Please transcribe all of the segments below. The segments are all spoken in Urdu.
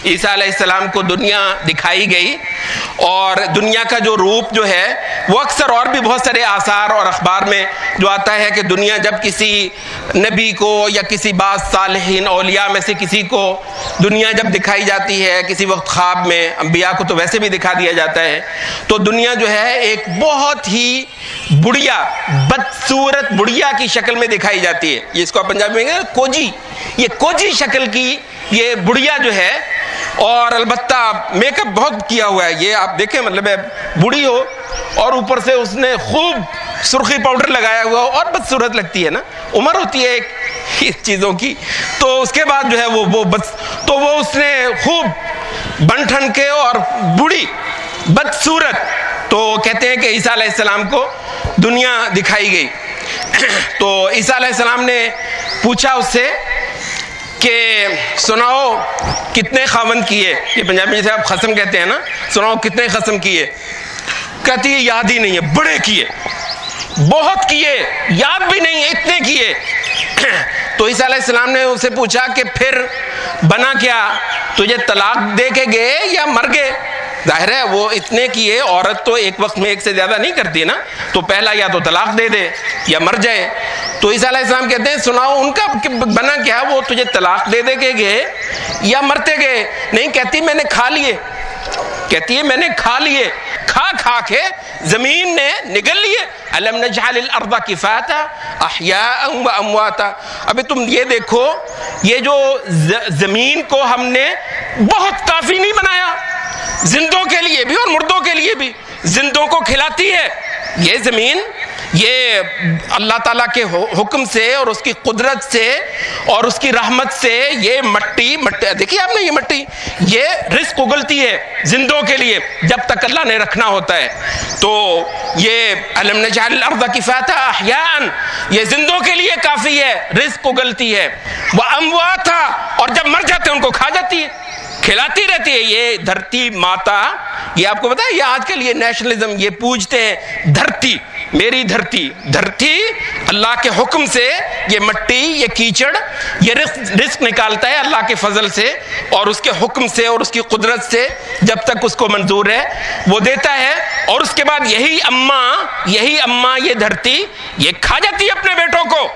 عیسیٰ علیہ السلام کو دنیا دکھائی گئی، اور دنیا کا جو روپ جو ہے وہ اکثر اور بھی بہت سارے آثار اور اخبار میں جو آتا ہے کہ دنیا جب کسی نبی کو یا کسی بعض صالحین اولیاء میں سے کسی کو دنیا جب دکھائی جاتی ہے کسی وقت خواب میں، انبیاء کو تو ویسے بھی دکھا دیا جاتا ہے، تو دنیا جو ہے ایک بہت ہی بڑھیا بدصورت بڑھیا کی شکل میں دکھائی جاتی ہے. یہ اس کو پنجابی میں کہیں کوجی، یہ کوجی شکل کی یہ بڑھیا جو ہے، اور البتہ میک اپ بہت کیا ہوا ہے. یہ آپ دیکھیں مطلب ہے بوڑھی ہو اور اوپر سے اس نے خوب سرخی پاؤڈر لگایا ہوا ہو اور بدصورت لگتی ہے نا، عمر ہوتی ہے ایک چیزوں کی، تو اس کے بعد جو ہے تو وہ اس نے خوب بن ٹھن کے اور بوڑھی بدصورت، تو کہتے ہیں کہ عیسیٰ علیہ السلام کو دنیا دکھائی گئی. تو عیسیٰ علیہ السلام نے پوچھا اس سے کہ سناؤ کتنے خاوند کیے، یہ پنجابی جیسے آپ قسم کہتے ہیں نا، سناؤ کتنے قسم کیے. کہتی ہے یاد ہی نہیں ہے، بڑے کیے، بہت کیے، یاد بھی نہیں اتنے کیے. تو عیسیٰ علیہ السلام نے اسے پوچھا کہ پھر بنا کیا، تجھے طلاق دے کے گئے یا مر گئے؟ ظاہر ہے وہ اتنے کیے، عورت تو ایک وقت میں ایک سے زیادہ نہیں کرتی نا، تو پہلا یا تو طلاق دے دے یا مر جائے. تو عیسیٰ علیہ السلام کہتے ہیں سناؤ ان کا بنا کیا، وہ تجھے طلاق دے دے کے گئے یا مرتے گئے؟ نہیں، کہتی میں نے کھا لیے، کہتی ہے میں نے کھا لیے، کھا کھا کے زمین نے نگل لیے. الم نجعل الارض کفاتا احیاء و امواتا. ابھی تم یہ دیکھو، یہ جو زمین کو ہم نے بہت کافی نہیں بنایا، زندوں کے لیے بھی اور مردوں کے لیے بھی. زندوں کو کھلاتی ہے یہ زمین، یہ اللہ تعالیٰ کے حکم سے اور اس کی قدرت سے اور اس کی رحمت سے یہ مٹی دیکھیے آپ نے، یہ مٹی یہ رزق اگلتی ہے زندوں کے لیے جب تک اللہ نے رکھنا ہوتا ہے. تو یہ الم نجعل الارض کفاتا احیاء، یہ زندوں کے لیے کافی ہے، رزق اگلتی ہے. وامواتا، اور جب مر جاتے ہیں ان کو کھا جاتی ہے، کھلاتی رہتی ہے. یہ دھرتی ماتا، یہ آپ کو پتا ہے، یہ آج کل یہ نیشنلزم یہ پوجتے ہیں دھرتی، میری دھرتی. دھرتی اللہ کے حکم سے، یہ مٹی یہ کیچڑ یہ رزق نکالتا ہے اللہ کے فضل سے اور اس کے حکم سے اور اس کی قدرت سے، جب تک اس کو منظور ہے وہ دیتا ہے. اور اس کے بعد یہی اماں یہ دھرتی یہ کھا جاتی ہے اپنے بیٹوں کو،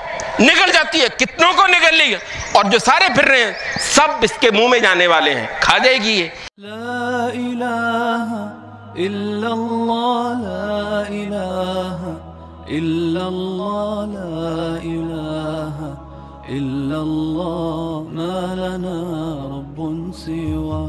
نگل جاتی ہے، کتنوں کو نگل لی، اور جو سارے پھر رہے ہیں سب اس کے منہ میں جانے والے ہیں، کھا جائے گی یہ. لا الہ الا اللہ، لا الہ الا اللہ، لا الہ الا اللہ، ما لنا رب سوا